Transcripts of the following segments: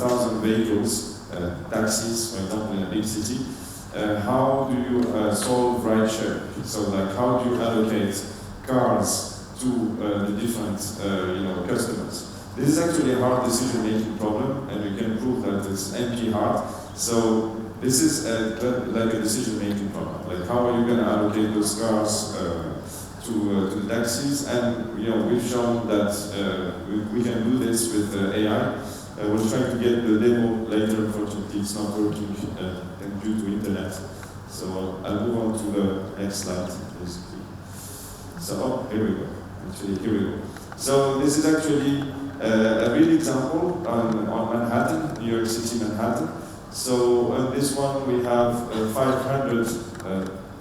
1,000 vehicles, taxis, for example, in a big city, how do you solve ride share? So like how do you allocate cars to the different customers? This is actually a hard decision-making problem, and we can prove that it's NP hard. So this is like a decision-making problem. Like how are you going to allocate those cars to the taxis? And we've shown that we can do this with AI. We're trying to get the demo later. Unfortunately, it's not working due to internet. So I'll move on to the next slide, basically. So here we go. Actually, here we go. So this is actually a real example on Manhattan, New York City, Manhattan. So on this one we have 500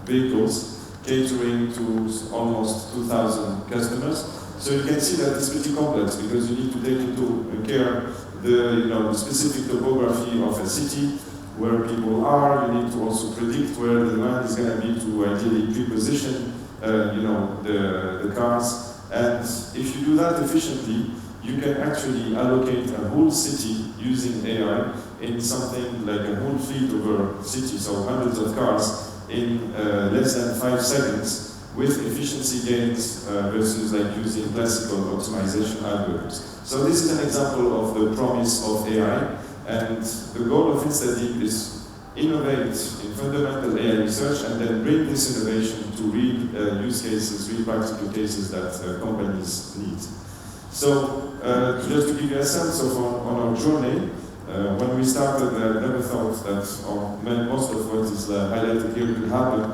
vehicles catering to almost 2,000 customers. So you can see that it's pretty complex because you need to take into care the specific topography of a city, where people are. You need to also predict where the demand is going to be to ideally pre-position the cars. And if you do that efficiently, you can actually allocate a whole city using AI in something like a whole fleet over city, so hundreds of cars in less than 5 seconds with efficiency gains versus like using classical optimization algorithms. So this is an example of the promise of AI, and the goal of InstaDeep is innovate in fundamental AI research and then bring this innovation to real use cases, real practical cases that companies need. So just to give you a sense of on our journey, when we started, I never thought that most of what is highlighted here could happen.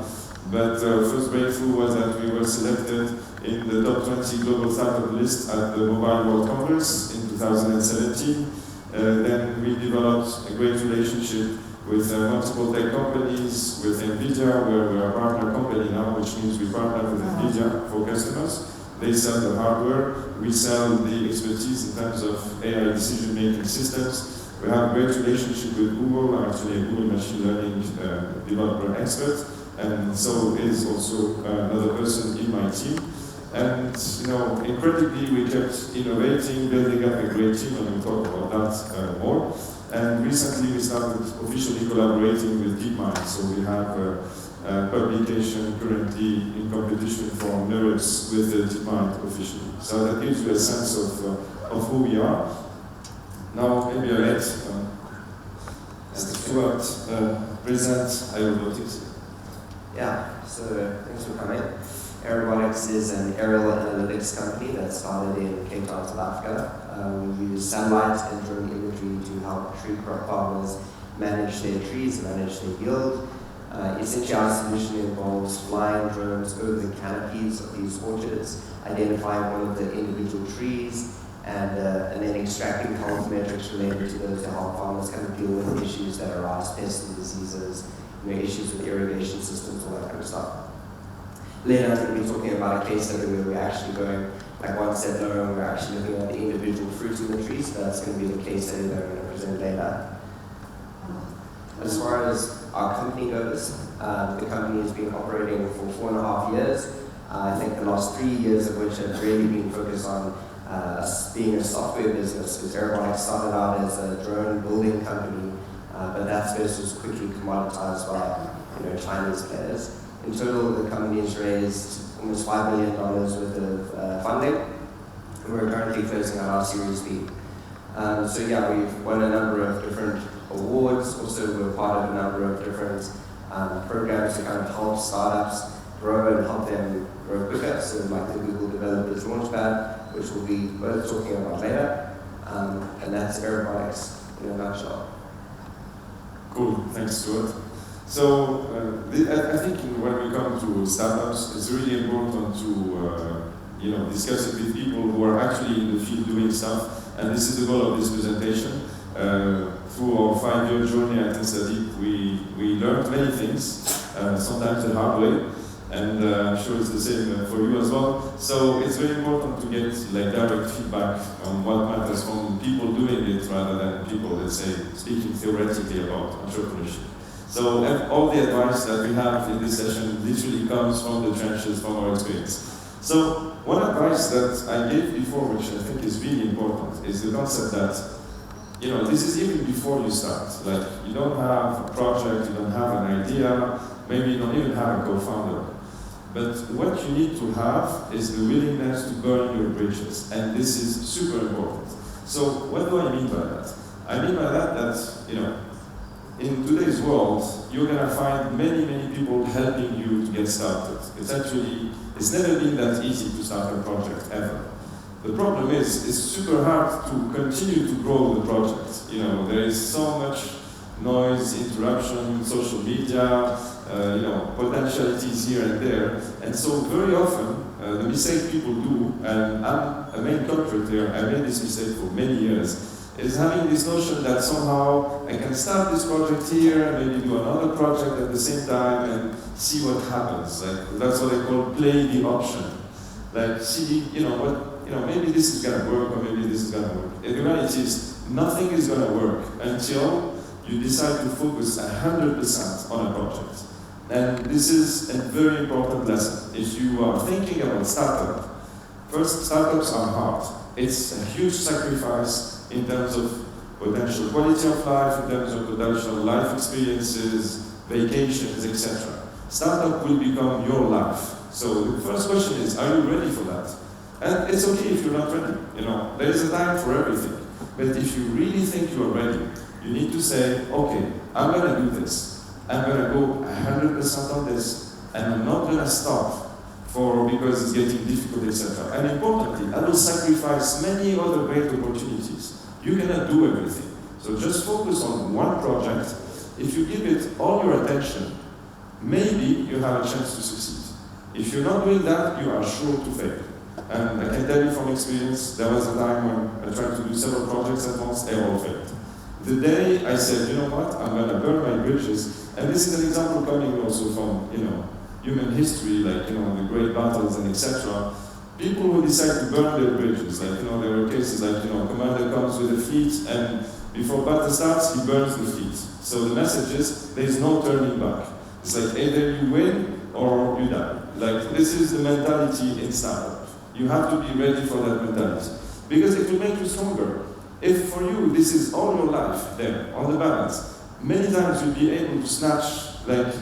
But first breakthrough was that we were selected in the top 20 global startup list at the Mobile World Congress in 2017. Then we developed a great relationship with multiple tech companies, with NVIDIA, where we're a partner company now, which means we partner with NVIDIA for customers. They sell the hardware, we sell the expertise in terms of AI decision-making systems. We have a great relationship with Google. I'm actually a Google machine learning developer expert, and so is also another person in my team. And incredibly, we kept innovating, building up a great team, and we'll talk about that more. And recently, we started officially collaborating with DeepMind. So we have a publication currently in competition for merits with DeepMind officially. So that gives you a sense of who we are. Now, maybe I let Stuart present iRobotics. Yeah, so thanks for coming. iRobotics is an aerial analytics company that started in Cape Town, South Africa. We use satellite and drone imagery to help tree crop farmers manage their trees, manage their yield. Essentially, our solution involves flying drones over the canopies of these orchards, identifying one of the individual trees, and then extracting health metrics related to those to help farmers kind of deal with issues that arise, pests and diseases, issues with irrigation systems, all that kind of stuff. Later, I'm going to be talking about a case study where we're actually going like one step lower, and we're actually looking at the individual fruits in the tree, so that's going to be the case study that I'm going to present later. As far as our company goes, the company has been operating for 4.5 years. I think the last 3 years of which have really been focused on being a software business, because iRobotics started out as a drone building company, but that space was quickly commoditized by Chinese players. In total, the company has raised almost $5 billion worth of funding. We're currently closing out our Series B. So yeah, we've won a number of different awards. Also, we're part of a number of different programs to kind of help startups grow and help them grow quicker. So like the Google Developers Launchpad, which we'll be both talking about later. And that's iRobotics in a nutshell. Cool, thanks Stuart. So I think when we come to startups, it's really important to discuss it with people who are actually in the field doing stuff. And this is the goal of this presentation. Through our 5-year journey at InstaDeep, we learned many things, sometimes the hard way, and I'm sure it's the same for you as well. So it's very important to get direct feedback on what matters from people doing it rather than people, let's say, speaking theoretically about entrepreneurship. So all the advice that we have in this session literally comes from the trenches, from our experience. So one advice that I gave before, which I think is really important, is the concept that this is even before you start. Like, you don't have a project, you don't have an idea, maybe you don't even have a co-founder. But what you need to have is the willingness to burn your bridges, and this is super important. So what do I mean by that? I mean by that, in today's world, you're gonna find many, many people helping you to get started. It's never been that easy to start a project, ever. The problem is, it's super hard to continue to grow the project. There is so much noise, interruption, social media, potentialities here and there. And so very often, the mistake people do, and I'm a main culprit here, I made this mistake for many years, is having this notion that somehow I can start this project here, maybe do another project at the same time, and see what happens. Like, that's what I call play the option. Like, see, maybe this is gonna work, or maybe this is gonna work. The reality is, nothing is gonna work until you decide to focus 100% on a project. And this is a very important lesson. If you are thinking about startup, first, startups are hard. It's a huge sacrifice in terms of potential quality of life, in terms of potential life experiences, vacations, etc. Startup will become your life. So the first question is, are you ready for that? And it's okay if you're not ready. There is a time for everything. But if you really think you are ready, you need to say, okay, I'm gonna do this. I'm gonna go 100% on this, and I'm not gonna stop because it's getting difficult, etc. And importantly, I will sacrifice many other great opportunities. You cannot do everything. So just focus on one project. If you give it all your attention, maybe you have a chance to succeed. If you're not doing that, you are sure to fail. And I can tell you from experience, there was a time when I tried to do several projects at once, they all failed. The day I said, you know what, I'm gonna burn my bridges, and this is an example coming also from, human history, like, the great battles and etc. People who decide to burn their bridges, like, there were cases like, commander comes with a fleet, and before battle starts, he burns the fleet. So the message is, there's no turning back. It's like, either you win or you die. Like, this is the mentality in startup. You have to be ready for that mentality. Because it will make you stronger. If for you, this is all your life there, on the balance, many times you'll be able to snatch, like,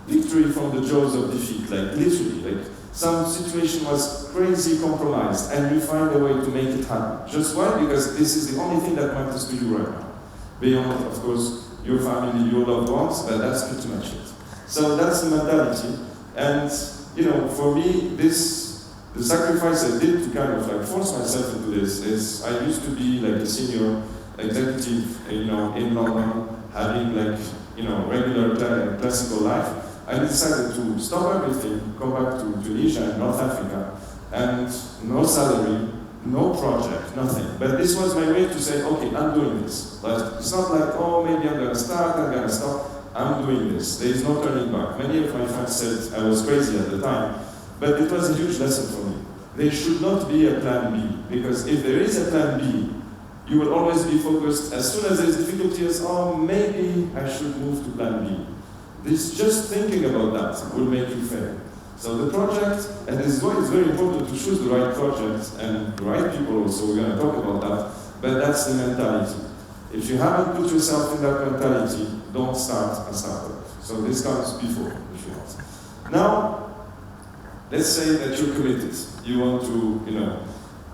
victory from the jaws of defeat, like, literally, like, some situation was crazy compromised, and you find a way to make it happen. Just why? Because this is the only thing that matters to you right now. Beyond, of course, your family, your loved ones, but that's pretty much it. So that's the mentality. And, for me, the sacrifice I did to kind of like force myself into this is I used to be like a senior executive, in London, having like, regular classical life. I decided to stop everything, go back to Tunisia, North Africa, and no salary, no project, nothing. But this was my way to say, okay, I'm doing this. Like, it's not like, oh, maybe I'm gonna start, I'm gonna stop. I'm doing this. There is no turning back. Many of my friends said I was crazy at the time, but it was a huge lesson for me. There should not be a plan B, because if there is a plan B, you will always be focused, as soon as there is difficulties, oh, maybe I should move to plan B. Just thinking about that will make you fail. So the project, and this is why it's very important to choose the right project and the right people also, we're going to talk about that, but that's the mentality. If you haven't put yourself in that mentality, don't start a startup. So this comes before, if you want. Now, let's say that you're committed. You want to,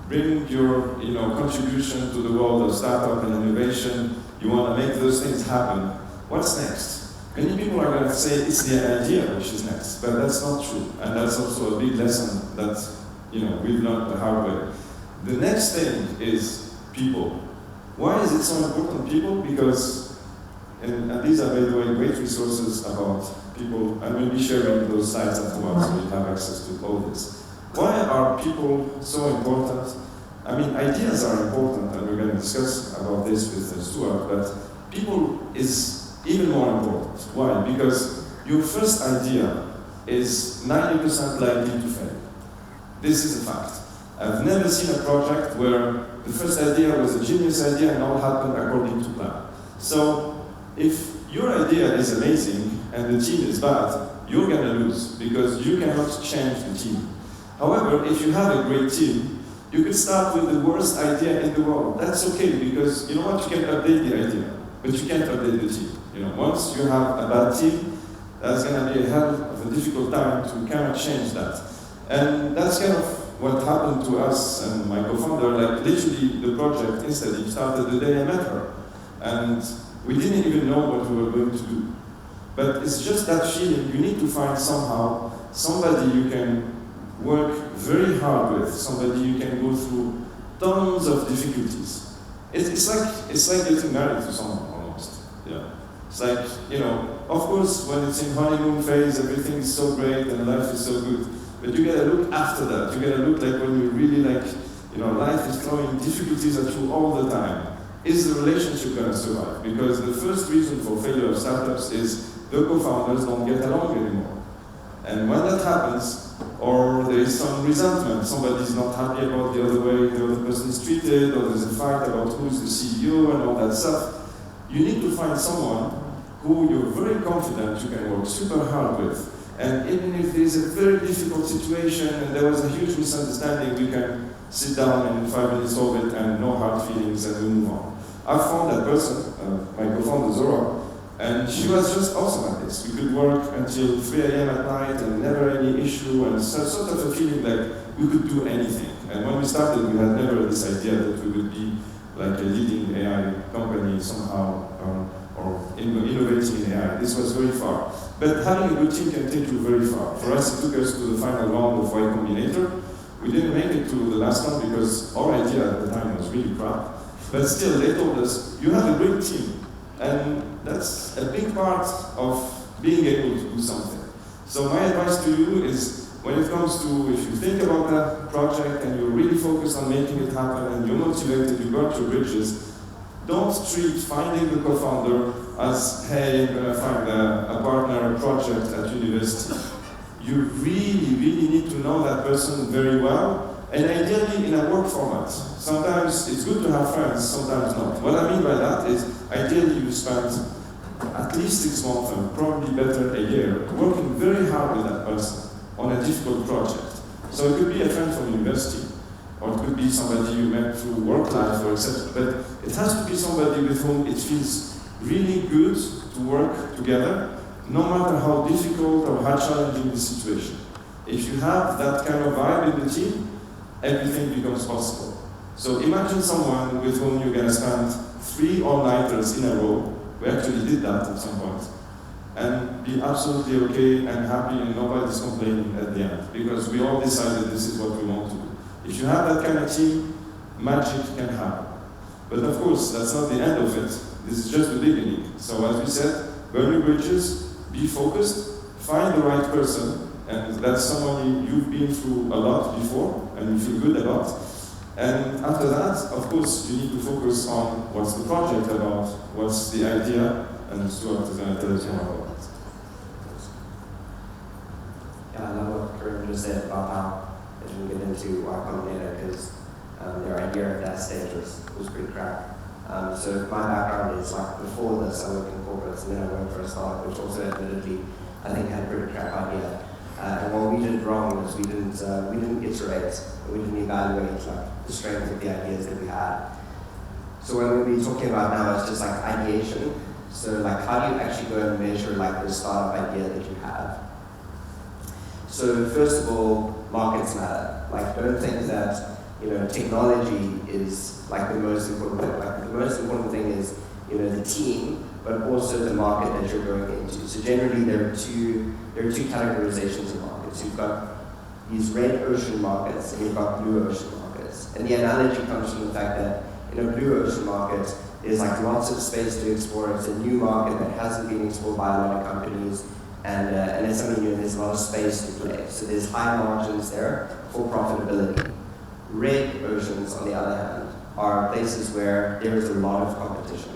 bring your, contribution to the world of startup and innovation. You want to make those things happen. What's next? Many people are going to say it's the idea which is next, but that's not true. And that's also a big lesson that, we've learned the hard way. The next thing is people. Why is it so important, people? Because, and these are, by the way, great resources about people, and we'll be sharing those slides afterwards so you have access to all this. Why are people so important? I mean, ideas are important, and we're going to discuss about this with Stuart, but people is even more important. Why? Because your first idea is 90% likely to fail. This is a fact. I've never seen a project where the first idea was a genius idea and all happened according to plan. So if your idea is amazing and the team is bad, you're going to lose because you cannot change the team. However, if you have a great team, You could start with the worst idea in the world. That's okay, because you know what? You can update the idea, but you can't update the team. You know, once you have a bad team, that's going to be a hell of a difficult time to kind of change that. And that's kind of what happened to us and my co-founder. Like literally, the project InstaDeep started the day I met her, and we didn't even know what we were going to do. But it's just that feeling. You need to find somehow somebody you can work very hard with, somebody you can go through tons of difficulties. It's like getting married to someone almost. Yeah. It's like, you know, of course when it's in honeymoon phase, everything is so great and life is so good. But you gotta look after that. You gotta look like when you really like, you know, life is throwing difficulties at you all the time. Is the relationship gonna survive? Because the first reason for failure of startups is the co-founders don't get along anymore. And when that happens, or there is some resentment, somebody's not happy about the other way the other person is treated, or there's a fight about who's the CEO and all that stuff, you need to find someone who you're very confident you can work super hard with. And even if there's a very difficult situation and there was a huge misunderstanding, we can sit down and in 5 minutes solve it and no hard feelings and we move on. I found that person, my co-founder Zora, and she was just awesome at this. We could work until 3 a.m. at night and never any issue, and sort of a feeling like we could do anything. And when we started, we had never this idea that we would be like a leading AI company somehow, or innovating in AI. This was very far. But having a good team can take you very far. For us, it took us to the final round of Y Combinator. We didn't make it to the last one because our idea at the time was really crap. But still, they told us, you have a great team. And that's a big part of being able to do something. So my advice to you is, when it comes to, if you think about that project and you're really focused on making it happen and you're motivated, you got your bridges, don't treat finding the co-founder as, hey, I'm going to find a partner, a project at university. You really, really need to know that person very well, and ideally in a work format. Sometimes it's good to have friends, sometimes not. What I mean by that is, ideally you spend at least 6 months, and probably better a year, working very hard with that person on a difficult project. So it could be a friend from university, or it could be somebody you met through work life, or etc. But it has to be somebody with whom it feels really good to work together, no matter how difficult or how challenging the situation. If you have that kind of vibe in the team, everything becomes possible. So imagine someone with whom you're going to spend 3 all-nighters in a row. We actually did that at some point. And be absolutely okay and happy and nobody's complaining at the end. Because we all decided this is what we want to do. If you have that kind of team, magic can happen. But of course, that's not the end of it. This is just the beginning. So as we said, burn your bridges, be focused, find the right person, and that's someone you've been through a lot before and you feel good about. And after that, of course, you need to focus on what's the project about, what's the idea, and Stuart is going to tell us more about that. Yeah, I love what Karim just said about how they didn't get into Y Combinator because their idea at that stage was pretty crap. So my background is like before this, I worked in corporates and then I worked for a startup, which also admittedly I think had a pretty crap idea. And what we did wrong was we didn't iterate, we didn't evaluate like the strength of the ideas that we had. So what we'll be talking about now is just like ideation. So like how do you actually go and measure like the startup idea that you have? So first of all, markets matter. Like don't think that technology is like the most important thing. Like the most important thing is the team, but also the market that you're going into. So generally there are two categorizations of markets. You've got these red ocean markets and you've got blue ocean markets. And the analogy comes from the fact that in a blue ocean market, there's like lots of space to explore. It's a new market that hasn't been explored by a lot of companies, and it's something new. There's a lot of space to play. So there's high margins there for profitability. Red oceans, on the other hand, are places where there is a lot of competition.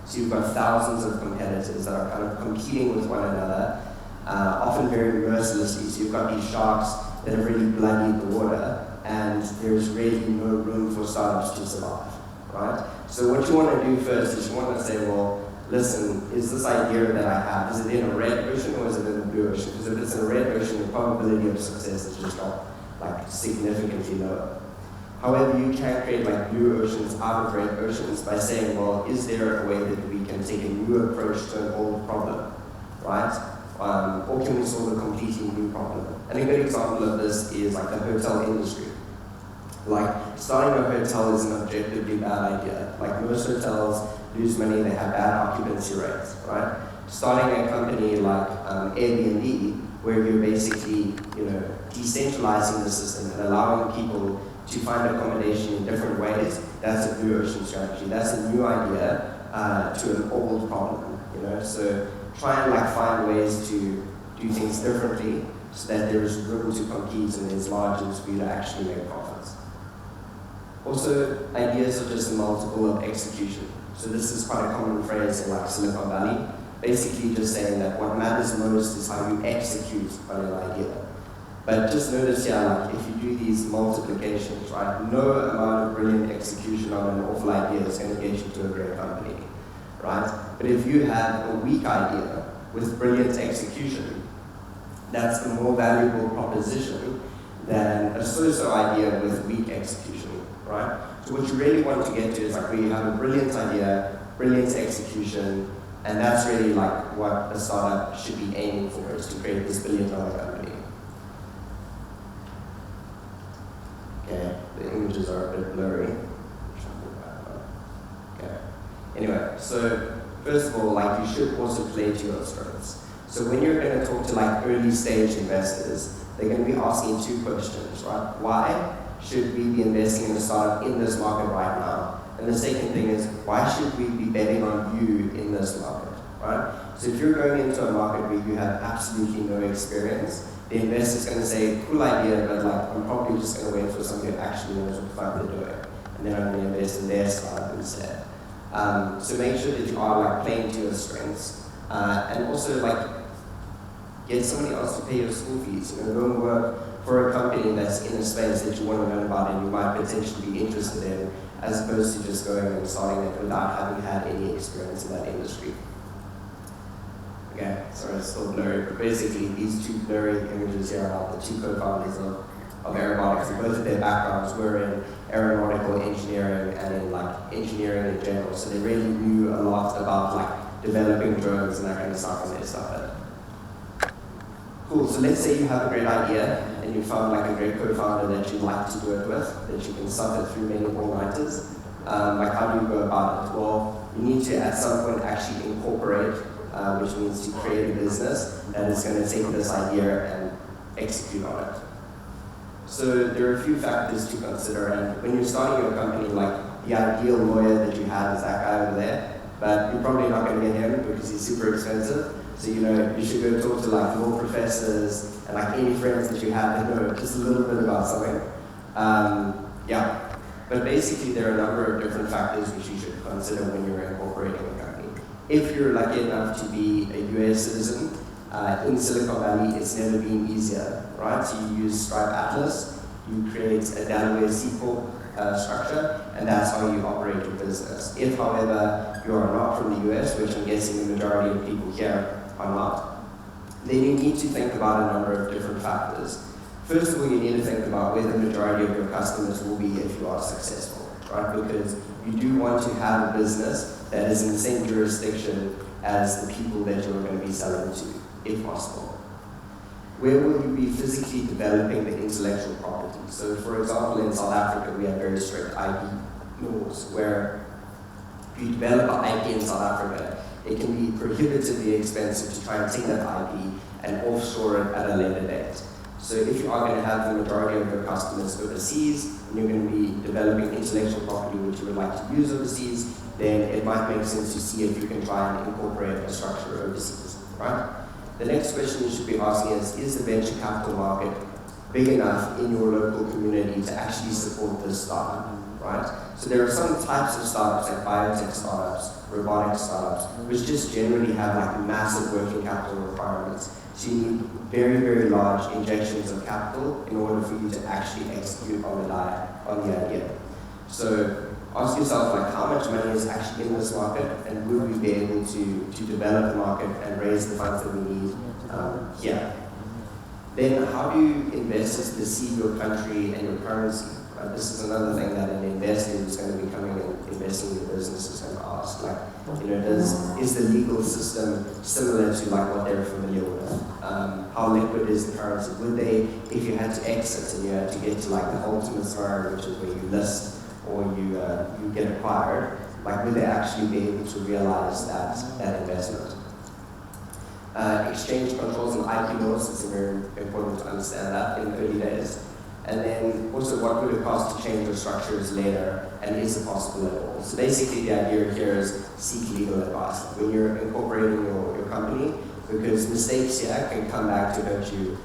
So you've got thousands of competitors that are kind of competing with one another, often very mercilessly. So you've got these sharks that have really bloodied the water, and there's really no room for startups to survive, right? So what you want to do first is you want to say, well, listen, is this idea that I have, is it in a red ocean or is it in a blue ocean? Because if it's in a red ocean, the probability of success is just not like significantly lower. However, you can create like blue oceans out of red oceans by saying, well, is there a way that we can take a new approach to an old problem, right? Or can we solve a completely new problem? And a good example of this is like the hotel industry. Like, starting a hotel is an objectively bad idea. Like, most hotels lose money, they have bad occupancy rates, right? Starting a company like Airbnb, where you're basically, decentralizing the system and allowing people to find accommodation in different ways, that's a blue ocean strategy. That's a new idea to an old problem, So try and find ways to do things differently so that there is room to compete and there's margins for you to actually make profits. Also, ideas are just a multiple of execution. So this is quite a common phrase in Silicon Valley, basically just saying that what matters most is how you execute on an idea. But just notice here, if you do these multiplications, right, no amount of brilliant execution on an awful idea is going to get you to a great company, right? But if you have a weak idea with brilliant execution, that's a more valuable proposition than a so-so idea with weak execution, right? So what you really want to get to is where you have a brilliant idea, brilliant execution, and that's really what a startup should be aiming for, is to create this billion-dollar company. Okay, the images are a bit blurry. Okay. Anyway, so first of all, you should also play to your strengths. So when you're going to talk to early stage investors, they're going to be asking two questions, right? Why should we be investing in a startup in this market right now? And the second thing is, why should we be betting on you in this market, right? So if you're going into a market where you have absolutely no experience, the investor's going to say, cool idea, but I'm probably just going to wait for somebody who actually knows what the fuck they're doing. And then I'm going to invest in their startup instead. So make sure that you are playing to your strengths. And also get somebody else to pay your school fees. Go and work for a company that's in a space that you want to learn about and you might potentially be interested in, as opposed to just going and starting it without having had any experience in that industry. Okay, sorry, it's still blurry, but basically these two blurry images here are the two co-founders of aeronautics, and both of their backgrounds were in aeronautical engineering and in engineering in general, so they really knew a lot about developing drones and that kind of stuff when they started. Cool, so let's say you have a great idea and you found a great co-founder that you'd like to do it with, that you can suffer through many all-nighters. How do you go about it? Well, you need to at some point actually incorporate, which means to create a business that is going to take this idea and execute on it. So there are a few factors to consider, and when you're starting your company, the ideal lawyer that you have is that guy over there, but you're probably not going to get him because he's super expensive. So you should go talk to law professors and any friends that you have that know just a little bit about something. But basically there are a number of different factors which you should consider when you're incorporating a company. If you're lucky enough to be a US citizen, in Silicon Valley it's never been easier, right? So you use Stripe Atlas, you create a Delaware C Corp structure, and that's how you operate your business. If, however, you are not from the US, which I'm guessing the majority of people here are not, then you need to think about a number of different factors. First of all, you need to think about where the majority of your customers will be if you are successful, right? Because you do want to have a business that is in the same jurisdiction as the people that you're going to be selling to, if possible. Where will you be physically developing the intellectual property? So, for example, in South Africa, we have very strict IP laws where if you develop an IP in South Africa, it can be prohibitively expensive to try and take that IP and offshore it at a later date. So if you are going to have the majority of your customers overseas, and you're going to be developing intellectual property which you would like to use overseas, then it might make sense to see if you can try and incorporate a structure overseas, right? The next question you should be asking is the venture capital market big enough in your local community to actually support this startup, right? So there are some types of startups, like biotech startups, robotic startups, which just generally have massive working capital requirements. So you need very, very large injections of capital in order for you to actually execute on the idea. So ask yourself, how much money is actually in this market, and will we be able to develop the market and raise the funds that we need here? Then how do investors perceive your country and your currency? Right? This is another thing that an investor who's going to be coming and investing in your business is going to ask. Like, is the legal system similar to like what they're familiar with? How liquid is the currency? Would they, if you had to exit and you had to get to like the ultimate throne, which is where you list or you get acquired, like would they actually be able to realize that investment? Exchange controls and IP laws, it's very important to understand that in the early days. And then also what would it cost to change your structures later, and is it possible at all? So basically the idea here is seek legal advice. When you're incorporating your company, because mistakes here can come back to hurt you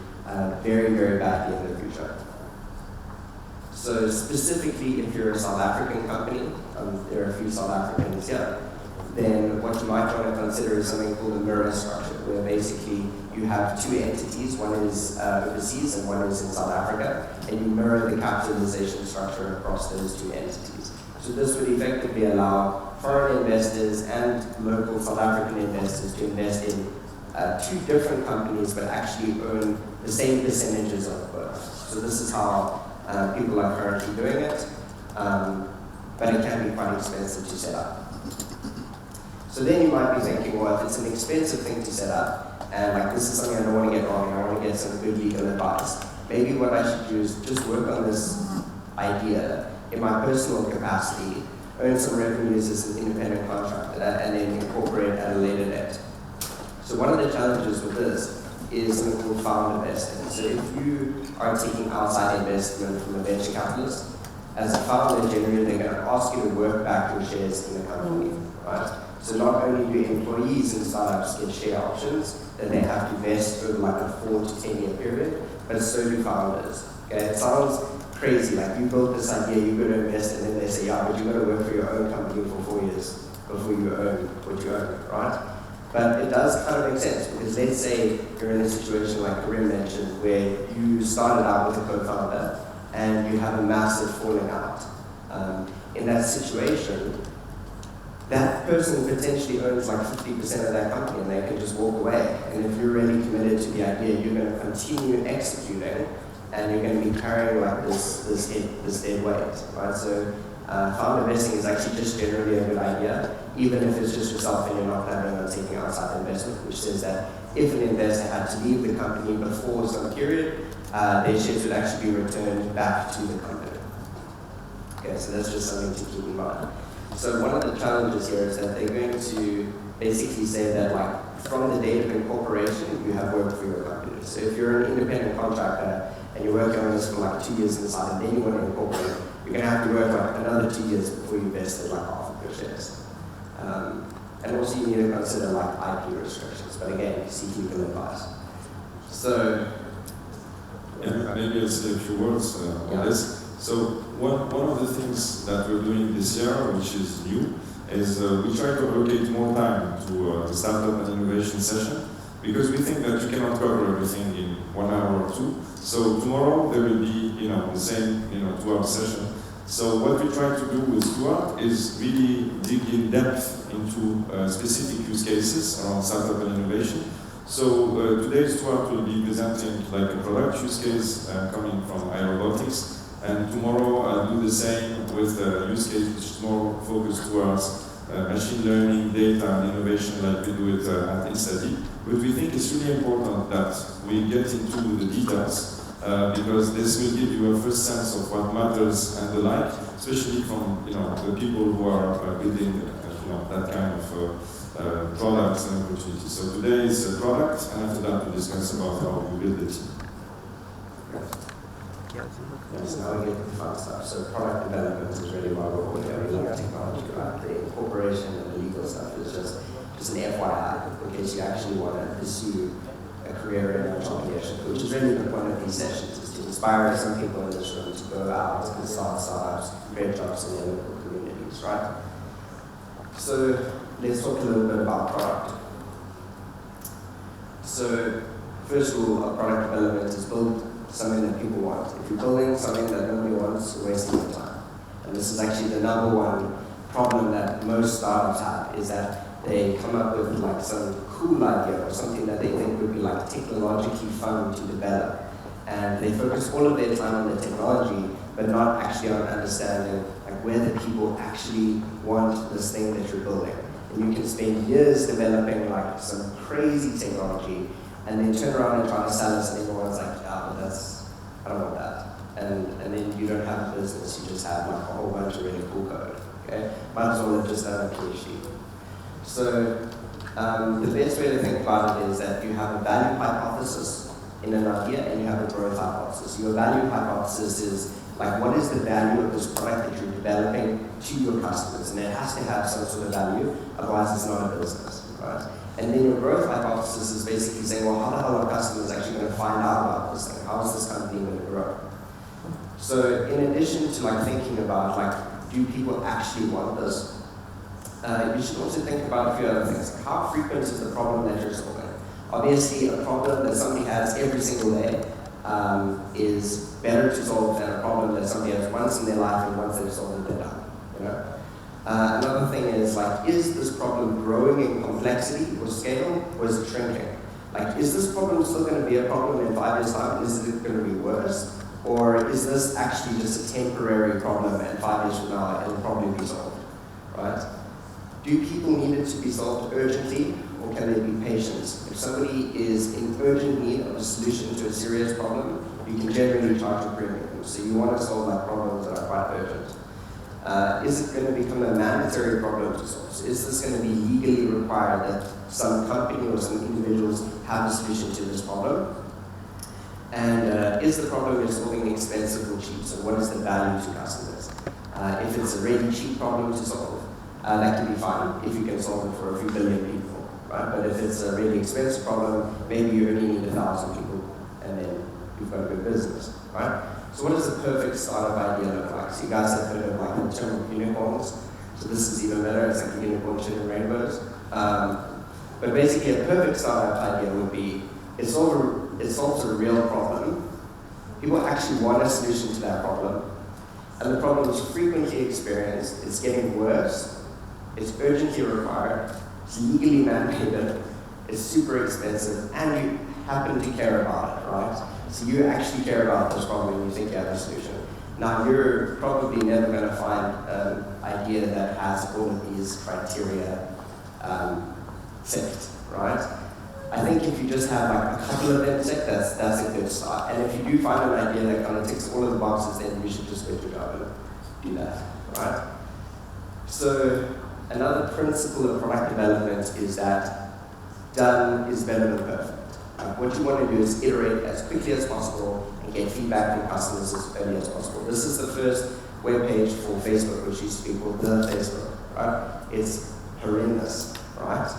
very, very badly in the future. So specifically if you're a South African company, there are a few South Africans here, then what you might want to consider is something called a mirror structure, where basically you have two entities, one is overseas and one is in South Africa, and you mirror the capitalization structure across those two entities. So this would effectively allow foreign investors and local South African investors to invest in two different companies but actually own the same percentages of both. So this is how people are currently doing it, but it can be quite expensive to set up. So then you might be thinking, well, if it's an expensive thing to set up, and like this is something I don't want to get wrong, and I want to get some good legal advice, maybe what I should do is just work on this idea in my personal capacity, earn some revenues as an independent contractor, and then incorporate at a later date. So one of the challenges with this is something called founder investing. So if you are taking outside investment from a venture capitalist, as a founder, generally they're going to ask you to work back your shares in the company, right? So not only do employees in startups get share options that they have to vest over like a 4 to 10 year period, but so do founders. Okay, it sounds crazy, like you built this idea, you're going to invest, and then they say, yeah, but you've got to work for your own company for 4 years before you own what you own, right? But it does kind of make sense, because let's say you're in a situation like Karim mentioned, where you started out with a co-founder and you have a massive falling out. In that situation, that person potentially owns like 50% of that company and they can just walk away. And if you're really committed to the idea, you're going to continue executing and you're going to be carrying like this dead weight, right? So founder investing is actually just generally a good idea, even if it's just yourself and you're not planning on taking outside investment, which says that if an investor had to leave the company before some period, their shares would actually be returned back to the company. Okay, so that's just something to keep in mind. So one of the challenges here is that they're going to basically say that like from the date of incorporation, you have worked for your company. So if you're an independent contractor and you're working on this for like 2 years inside and then you want to incorporate, you're going to have to work like another 2 years before you vested like half of your shares. And also you need to consider like IP restrictions, but again, seek legal advice. So yeah, maybe I'll say a few words on this. So one of the things that we're doing this year, which is new, is we try to allocate more time to the startup and innovation session, because we think that you cannot cover everything in 1 hour or 2. So tomorrow there will be, the same, 2-hour session. So what we try to do with Stuart is really dig in depth into specific use cases around startup and innovation. So today Stuart will be presenting like a product use case coming from iRobotics. And tomorrow I'll do the same with a use case which is more focused towards machine learning, data, and innovation like we do it at InstaDeep. But we think it's really important that we get into the details because this will give you a first sense of what matters and the like, especially from the people who are building that kind of products and opportunities. So today is a product, and after that we discuss about how we build it. Yes, now we get to the fun stuff. So product development is really why we're all here. We love technology, right? The incorporation and the legal stuff is just an FYI, in case you actually want to pursue a career in entrepreneurship, which is really the point of these sessions, is to inspire some people in this room to go out and start startups, create jobs in their local communities, right? So let's talk a little bit about product. So first rule of product development is build something that people want. If you're building something that nobody wants, you're wasting your time. And this is actually the number one problem that most startups have, is that they come up with like some cool idea or something that they think would be like technologically fun to develop. And they focus all of their time on the technology, but not actually on understanding like whether people actually want this thing that you're building. And you can spend years developing like some crazy technology, and then turn around and try to sell it, and everyone's like, "Ah, but I don't want that." And then you don't have a business, you just have like a whole bunch of really cool code. Okay? Might as well have just done a PhD. So the best way to think about it is that you have a value hypothesis in an idea, and you have a growth hypothesis. Your value hypothesis is like, what is the value of this product that you're developing to your customers? And it has to have some sort of value, otherwise it's not a business, right? And then your growth hypothesis is basically saying, well, how the hell are customers actually going to find out about this thing? How is this company going to grow? So in addition to like thinking about like, do people actually want this? You should also think about a few other things. Like, how frequent is the problem that you're solving? Obviously, a problem that somebody has every single day is better to solve than a problem that somebody has once in their life, and once they've solved it, they're done. You know? Another thing is like, is this problem growing in complexity or scale, or is it shrinking? Like, is this problem still going to be a problem in 5 years' time? Is it going to be worse? Or is this actually just a temporary problem, and 5 years from now it'll probably be solved, right? Do people need it to be solved urgently, or can they be patient? If somebody is in urgent need of a solution to a serious problem, you can generally charge a premium. So you want to solve like problems that are quite urgent. Is it going to become a mandatory problem to solve? So is this going to be legally required that some company or some individuals have a solution to this problem? And is the problem you're solving expensive or cheap? So what is the value to customers? If it's a really cheap problem to solve, that can be fine if you can solve it for a few billion people, right? But if it's a really expensive problem, maybe you only need 1,000 people, and then you've got a good business, right? So what does a perfect startup idea look like? So you guys have heard of like the term of unicorns. So this is even better. It's like a unicorn shit in rainbows. But basically, a perfect startup idea would be it solves a real problem. People actually want a solution to that problem, and the problem is frequently experienced. It's getting worse. It's urgently required, it's legally mandated, it's super expensive, and you happen to care about it, right? So you actually care about this problem and you think you have a solution. Now, you're probably never going to find an idea that has all of these criteria ticked, right? I think if you just have like a couple of them ticked, that's a good start. And if you do find an idea that kind of ticks all of the boxes, then you should just go to job and do that, right? So, another principle of product development is that done is better than perfect. What you want to do is iterate as quickly as possible and get feedback from customers as early as possible. This is the first web page for Facebook, which used to be called The Facebook, right? It's horrendous, right?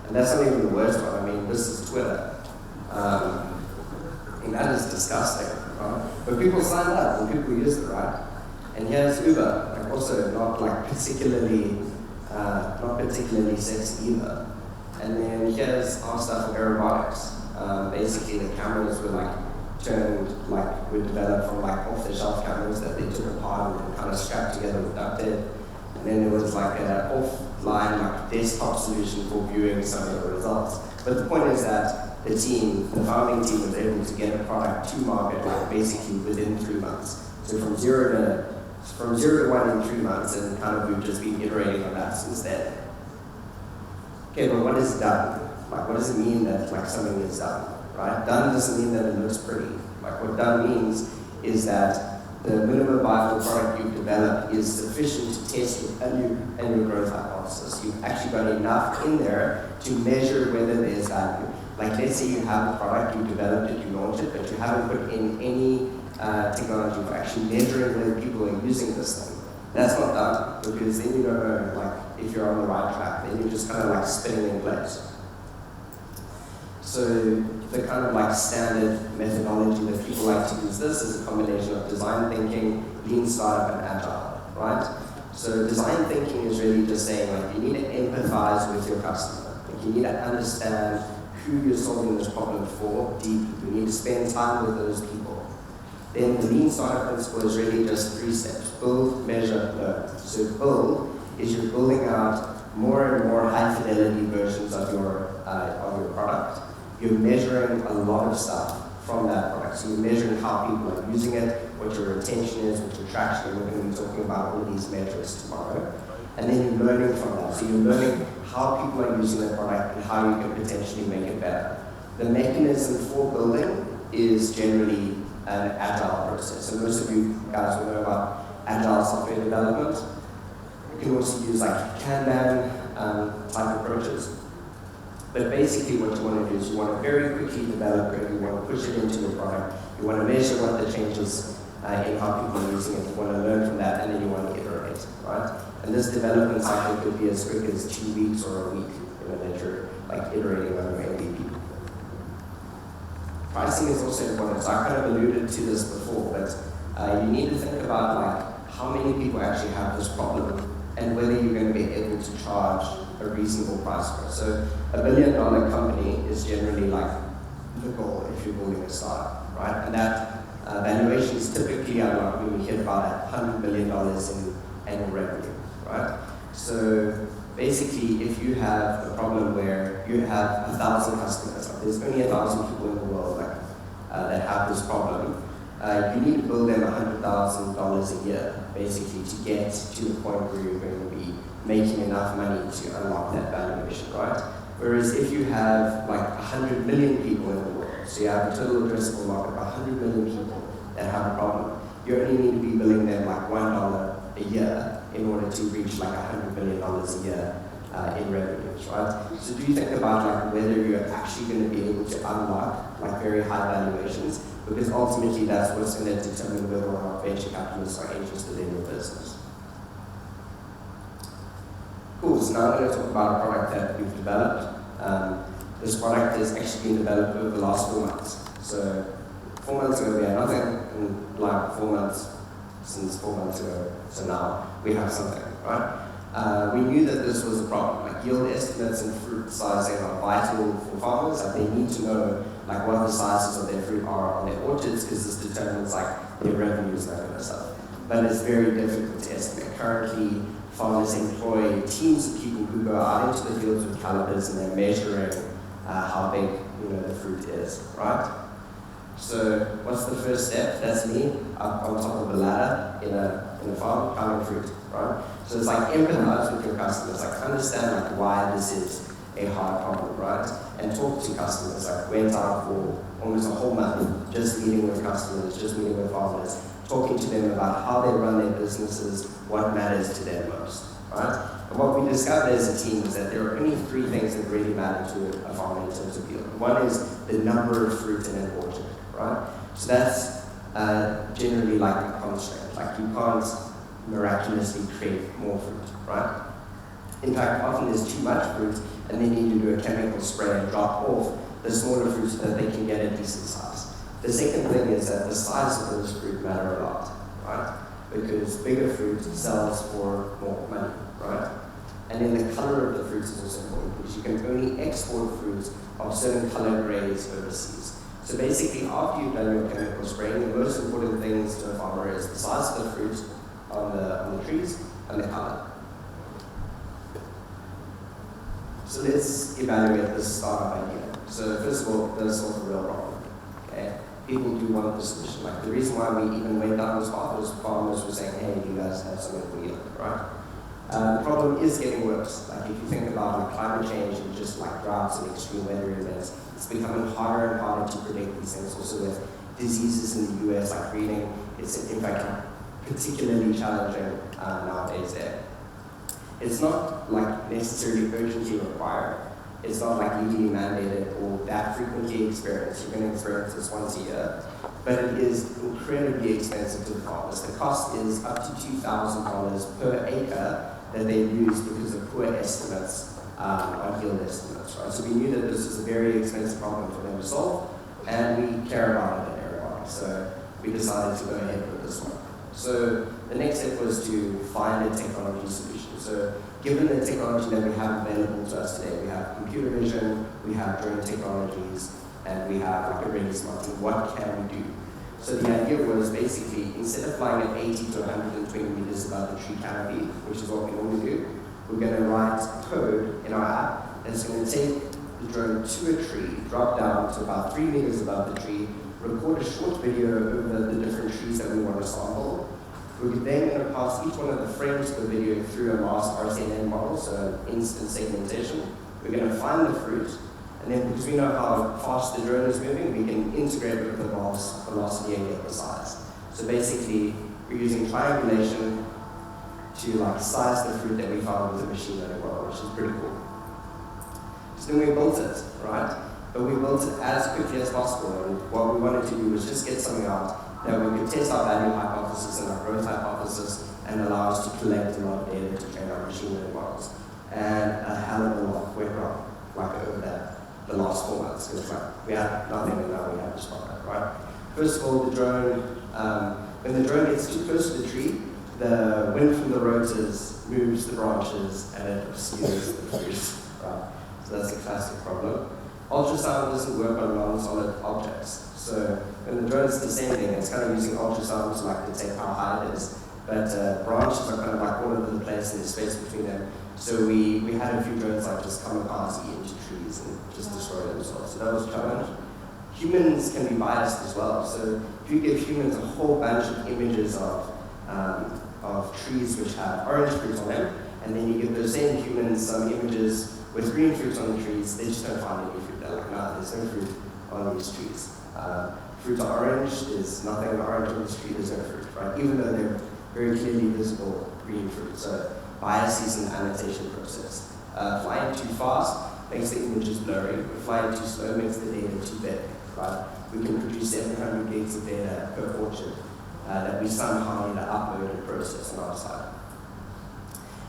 And that's not even the worst one. I mean, this is Twitter. And that is disgusting, right? But people sign up and people use it, right? And here's Uber, like also not like particularly sexy either. And then here's our stuff for aerobotics. Basically the cameras were like were developed from like off-the-shelf cameras that they took apart and kind of strapped together with duct tape. And then there was like an offline like desktop solution for viewing some of the results. But the point is that the founding team was able to get a product to market like basically within 3 months. So from zero to one in 3 months, and kind of we've just been iterating on that since then. Okay, but what is done? Like, what does it mean that like something is done, right? Done doesn't mean that it looks pretty. Like, what done means is that the minimum viable product you've developed is sufficient to test your value and your growth hypothesis. You've actually got enough in there to measure whether there's value. Like, let's say you have a product, you developed it, you launched it, but you haven't put in any technology for actually measuring whether people are using this thing. That's not done, because then you don't know like if you're on the right track. Then you're just kind of like spinning in place. So the kind of like standard methodology that people like to use this is a combination of design thinking, lean startup, and agile, right? So design thinking is really just saying like you need to empathize with your customer. Like, you need to understand who you're solving this problem for deeply. You need to spend time with those people. Then the lean startup principle is really just 3 steps: build, measure, learn. So build is you're building out more and more high fidelity versions of your product. You're measuring a lot of stuff from that product. So you're measuring how people are using it, what your retention is, what your traction is. We're going to be talking about all these metrics tomorrow. And then you're learning from that. So you're learning how people are using the product and how you can potentially make it better. The mechanism for building is generally an agile process. So most of you guys will know about agile software development. You can also use like Kanban type approaches. But basically what you want to do is you want to very quickly develop it, you want to push it into your product, you want to measure what the changes in how people are using it, you want to learn from that, and then you want to iterate, right? And this development cycle could be as quick as 2 weeks or a week, that you're like iterating on your MVP. Pricing is also important. So I kind of alluded to this before, but you need to think about like how many people actually have this problem and whether you're going to be able to charge a reasonable price for it. So $1 billion company is generally like the goal if you're building a startup, right? And that valuation is typically unlocked when we hit about $100 million in annual revenue, right? So basically, if you have a problem where you have 1,000 customers, like there's only 1,000 people in the world that have this problem, you need to build them $100,000 a year, basically, to get to the point where you're going to be making enough money to unlock that valuation, right? Whereas if you have like 100 million people in the world, so you have a total addressable market of 100 million people that have a problem, you only need to be billing them like $1 a year in order to reach like $100 million a year in revenues, right? So do you think about like whether you're actually going to be able to unlock like very high valuations? Because ultimately that's what's going to determine whether or not venture capitalists are interested in your business. Cool, so now I'm going to talk about a product that we've developed. This product has actually been developed over the last 4 months. So 4 months ago we had nothing, and like 4 months, since 4 months ago, so now we have something, right? We knew that this was a problem. Like yield estimates and fruit sizing are vital for farmers. Like they need to know like what the sizes of their fruit are on their orchards, because this determines like their revenues and that kind of stuff. But it's very difficult to estimate. Currently, farmers employ teams of people who go out into the fields with calipers and they're measuring how big the fruit is, right? So what's the first step? That's me up on top of a ladder in a farm counting fruit, right? So it's like empathize with your customers, like understand like why this is a hard problem, right? And talk to customers. Like went out for almost a whole month just meeting with customers, just meeting with farmers, talking to them about how they run their businesses, what matters to them most, right? And what we discovered as a team is that there are only 3 things that really matter to a farmer in terms of yield. One is the number of fruit in an orchard, right? So that's generally like a constraint. Like you can't miraculously create more fruit, right? In fact, often there's too much fruit and they need to do a chemical spray and drop off the smaller fruits so that they can get a decent size. The second thing is that the size of those fruit matter a lot, right? Because bigger fruit sells for more money, right? And then the color of the fruits is also important, because you can only export fruits of certain color grades overseas. So basically, after you've done your chemical spraying, the most important things to a farmer is the size of the fruit on the trees and the color. So let's evaluate this startup idea. So first of all, let's solve a real problem. Okay? People do want the solution. Like the reason why we even went down this path was farmers were saying, hey, do you guys have something for yield, right? The problem is getting worse. Like if you think about like climate change and just like droughts and extreme weather events, it's becoming harder and harder to predict these things. Also with diseases in the US, like breeding, it's in fact particularly challenging nowadays there. It's not like necessarily urgently required. It's not like legally mandated or that frequently experienced. You're going to experience this once a year. But it is incredibly expensive to the farmers. The cost is up to $2,000 per acre that they use because of poor estimates on yield estimates, right? So we knew that this was a very expensive problem for them to solve, and we care about it at Airline. So we decided to go ahead with this one. So the next step was to find a technology solution. So given the technology that we have available to us today, we have computer vision, we have drone technologies, and we have like a really smart team. What can we do? So the idea was basically, instead of flying at 80 to 120 meters above the tree canopy, which is what we normally do, we're going to write code in our app that's going to take the drone to a tree, drop down to about 3 meters above the tree, record a short video over the different trees that we want to sample. We're then going to pass each one of the frames of the video through a masked RCNN model, so instant segmentation. We're going to find the fruit, and then because we know how fast the drone is moving, we can integrate it with the velocity and get the size. So basically, we're using triangulation to like size the fruit that we found with the machine learning model, which is pretty cool. So then we built it, right? But we built it as quickly as possible, and what we wanted to do was just get something out that we could test our value hypothesis and our growth hypothesis and allow us to collect a lot of data to train our machine learning models. And a hell of a lot went wrong, like over the last 4 months, because like, we had nothing and now we have this product, right? First of all, the drone, when the drone gets too close to the tree, the wind from the rotors moves the branches and it obscures the fruit, right? So that's a classic problem. Ultrasound doesn't work on non-solid objects. So when the drone is descending, it's kind of using ultrasound to like detect how high it is. But branches are kind of like all over the place and there's space between them. So we had a few drones like just kamikaze into trees and just destroy themselves. So that was a challenge. Humans can be biased as well. So if you give humans a whole bunch of images of trees which have orange fruit on them, and then you give those same humans some images with green fruit on the trees, they just don't find any fruit. They're like, no, there's no fruit on these trees. Fruit are orange, there's nothing orange on this tree, there's no fruit, right? Even though they're very clearly visible green fruit. So bias is an annotation process. Flying too fast makes the images blurry, but flying too slow makes the data too big, right? We can produce 700 gigs of data per orchard that we somehow need to upload and process on our side.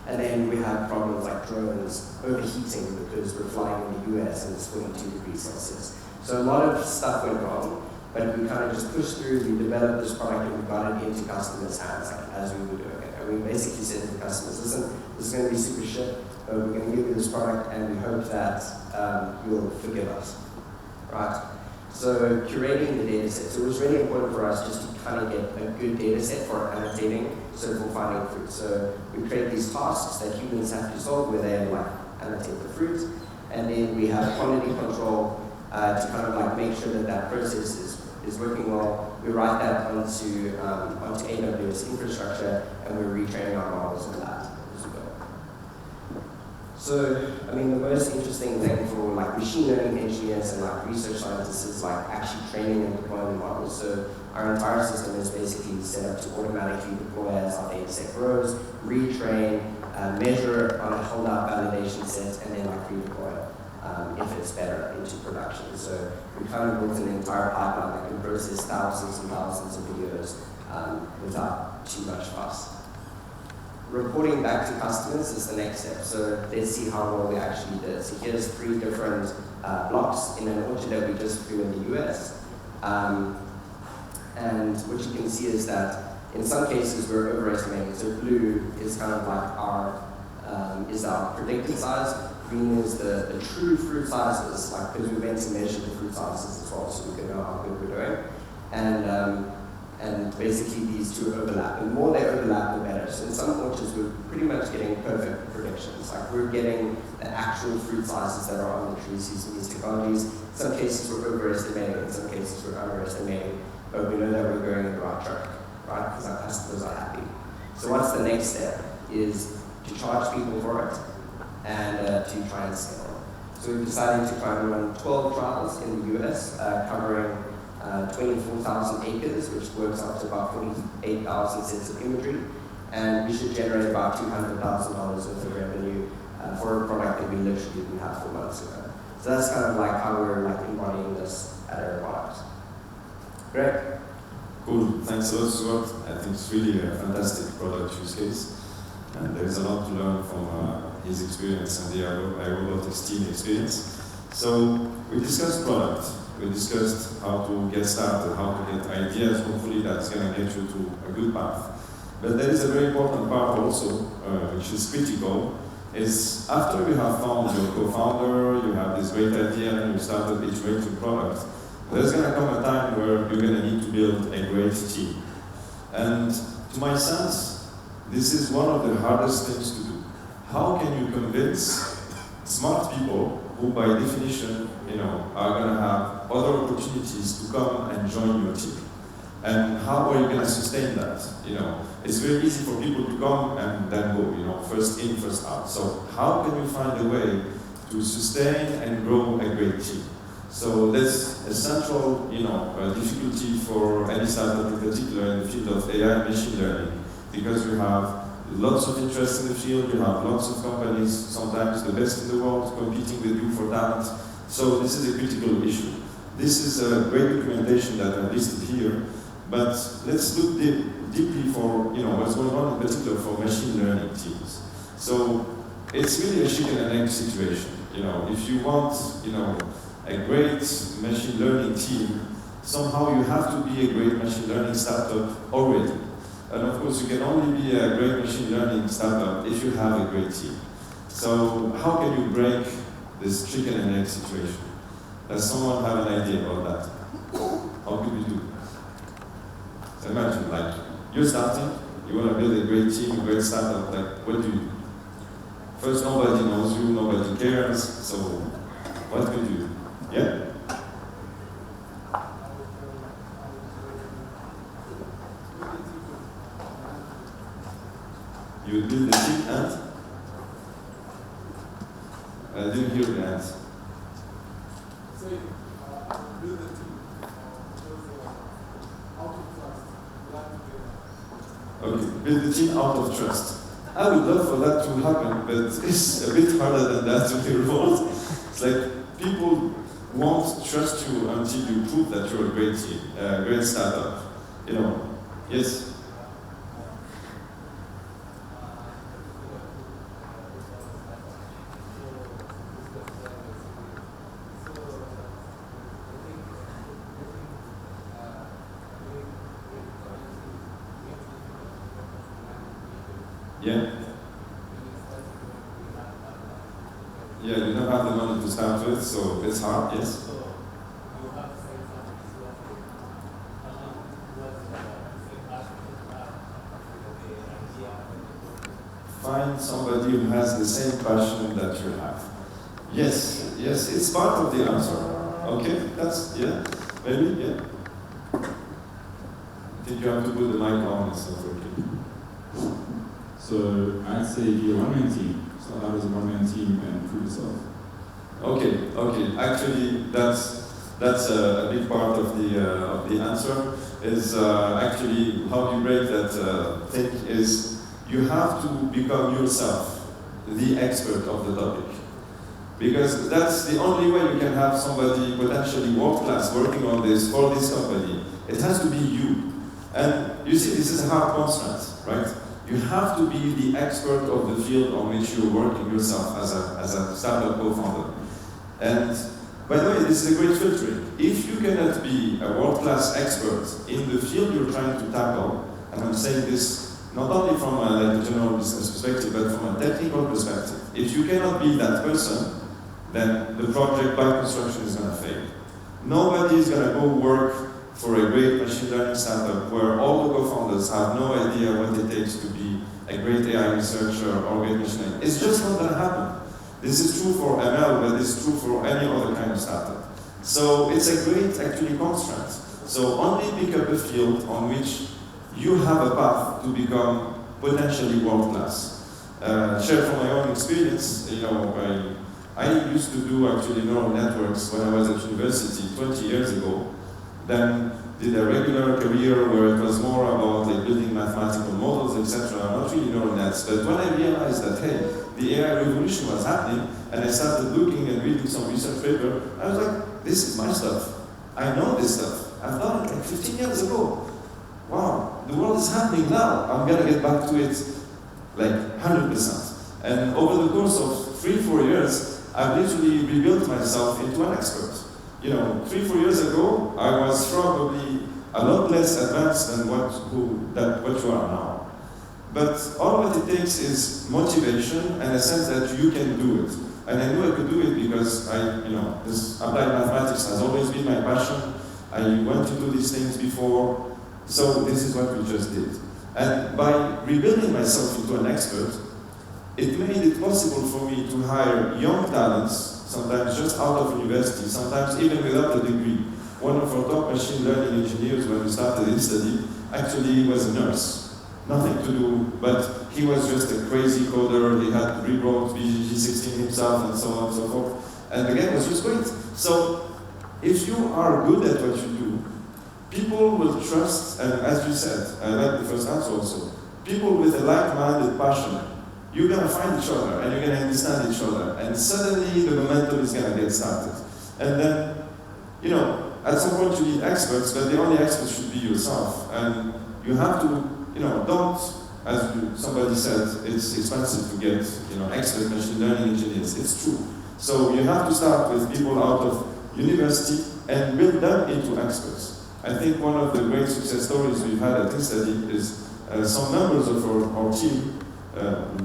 And then we have problems like drones overheating because we're flying in the US and it's 42 degrees Celsius. So a lot of stuff went wrong, but we kind of just pushed through, we developed this product and we got it into customers' hands like, as we were doing it. And we basically said to the customers, listen, this is going to be super shit, but we're going to give you this product and we hope that you'll forgive us, right? So curating the data set. So it was really important for us just to kind of get a good data set for annotating, so for finding fruit. So we create these tasks that humans have to solve where they like annotate the fruit, and then we have quality control to kind of like make sure that that process is working well. We write that onto AWS infrastructure, and we're retraining our models on that as well. So, I mean, the most interesting thing for like machine learning engineers and like research scientists is like actually training and deploying the models. So our entire system is basically set up to automatically deploy as our data set grows, retrain, measure on a held-out validation set, and then like redeploy if it's better into production. So we kind of built an entire pipeline that can process thousands and thousands of videos without too much fuss. Reporting back to customers is the next step. So let's see how well we actually did. So here's 3 different blocks in an orchard that we just grew in the US. And what you can see is that in some cases we're overestimating. So blue is kind of like our predicted size. Green is the true fruit sizes, like because we meant to measure the fruit sizes as well, so we can know how good we're doing. And basically these two overlap. The more they overlap, the better. So in some orchards, we're pretty much getting perfect predictions. Like we're getting the actual fruit sizes that are on the trees using these technologies. In some cases, we're overestimating. In some cases, we're underestimating. But we know that we're going in the right track, right? Because our customers are happy. So what's the next step? Is to charge people for it and to try and scale. So we've decided to try and run 12 trials in the US, covering 24,000 acres, which works up to about 48,000 sets of imagery, and we should generate about $200,000 worth of revenue for a product that we literally didn't have 4 months ago. So that's kind of like how we're like embodying this at our product. Great. Cool, thanks a lot, Stuart. I think it's really a fantastic product use case, and there's a lot to learn from his experience and the iRobotics team experience. So we discussed product. We discussed how to get started, how to get ideas. Hopefully that's going to get you to a good path. But there is a very important part also, which is critical, is after you have found your co-founder, you have this great idea, and you started iterating product, there's going to come a time where you're going to need to build a great team. And to my sense, this is one of the hardest things to do. How can you convince smart people who by definition, are going to have other opportunities to come and join your team. And how are you going to sustain that? It's very easy for people to come and then go, first in, first out. So how can you find a way to sustain and grow a great team? So that's a central, difficulty for any startup, in particular in the field of AI and machine learning, because you have lots of interest in the field, you have lots of companies, sometimes the best in the world, competing with you for talent. So this is a critical issue. This is a great documentation that I've listed here, but let's look deeply for what's going on in particular for machine learning teams. So it's really a chicken and egg situation. If you want a great machine learning team, somehow you have to be a great machine learning startup already. And of course, you can only be a great machine learning startup if you have a great team. So how can you break this chicken and egg situation? Does someone have an idea about that? How could we do? So imagine, you're starting, you want to build a great team, a great startup, what do you do? First, nobody knows you, nobody cares, so what could you do? Yeah? You would build the team and? I didn't hear the answer. Build the team. Out of trust. Okay, build the team out of trust. I would love for that to happen, but it's a bit harder than that to be revolved. It's like people won't trust you until you prove that you're a great team, a great startup. Yes? Yeah? Yeah, you don't have the money to start with, so it's hard, yes? Find somebody who has the same passion that you have. Yes, it's part of the answer. Okay, maybe, yeah. I think you have to put the mic on, it's not working. So I'd say be a one-man team. Start out as a one-man team and prove yourself. Okay. Actually, that's a big part of the answer. Is actually how you break that thing is you have to become yourself the expert of the topic, because that's the only way you can have somebody potentially world-class working on this for this company. It has to be you, and you see this is a hard constraint, right? You have to be the expert of the field on which you're working yourself as a startup co-founder. And by the way, this is a great filtering. If you cannot be a world-class expert in the field you're trying to tackle, and I'm saying this not only from a general business perspective, but from a technical perspective, if you cannot be that person, then the project by construction is going to fail. Nobody is going to go work for a great machine learning startup where all the co-founders have no idea what it takes to be a great AI researcher or great machine learning. It's just not going to happen. This is true for ML, but it's true for any other kind of startup. So it's a great, actually, constraint. So only pick up a field on which you have a path to become potentially world-class. Share from my own experience, I used to do actually neural networks when I was at university 20 years ago. Then did a regular career where it was more about building mathematical models, etc. Not really neural nets. But when I realized that, hey, the AI revolution was happening, and I started looking and reading some research paper, I was like, this is my stuff. I know this stuff. I've done it 15 years ago. Wow, the world is happening now. I'm gonna get back to it 100%. And over the course of 3-4 years, I've literally rebuilt myself into an expert. 3-4 years ago, I was probably a lot less advanced than what you are now. But all what it takes is motivation and a sense that you can do it. And I knew I could do it because this applied mathematics has always been my passion. I went to do these things before, so this is what we just did. And by rebuilding myself into an expert, it made it possible for me to hire young talents, sometimes just out of university, sometimes even without a degree. One of our top machine learning engineers when we started InstaDeep actually was a nurse. Nothing to do, but he was just a crazy coder. He had rewrote BGG16 himself and so on and so forth. And the game was just great. So if you are good at what you do, people will trust, and as you said, I like the first answer also, people with a like-minded passion, you're going to find each other and you're going to understand each other, and suddenly the momentum is going to get started. And then, you know, at some point you need experts, but the only expert should be yourself. And you have to, you know, don't, as somebody said, it's expensive to get, you know, expert machine learning engineers. It's true. So you have to start with people out of university and build them into experts. I think one of the great success stories we've had at InstaDeep is some members of our team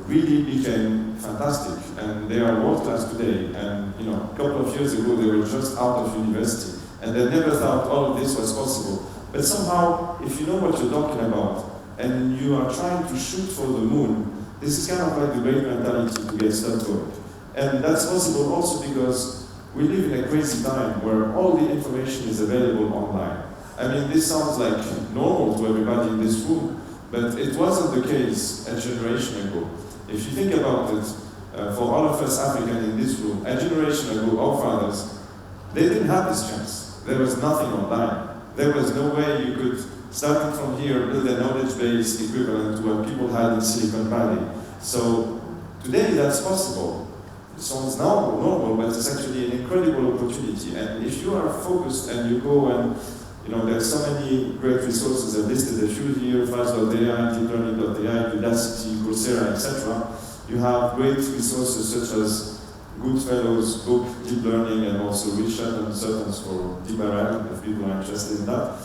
really became fantastic, and they are world class today. And you know, a couple of years ago, they were just out of university, and they never thought all of this was possible. But somehow, if you know what you're talking about, and you are trying to shoot for the moon, this is kind of like the great mentality to get stuff going. And that's possible also because we live in a crazy time where all the information is available online. I mean, this sounds like normal to everybody in this room, but it wasn't the case a generation ago. If you think about it, for all of us Africans in this room, a generation ago, our fathers, they didn't have this chance. There was nothing online. There was no way you could, starting from here, build a knowledge base equivalent to what people had in Silicon Valley. So today that's possible. It sounds normal, but it's actually an incredible opportunity. And if you are focused and you go and, you know, there's so many great resources. I've listed a few here, Fast.ai, deeplearning.ai, Udacity, Coursera, etc. You have great resources such as Goodfellow's book, Deep Learning, and also Richard and Sutton's for DeepRL, if people are interested in that.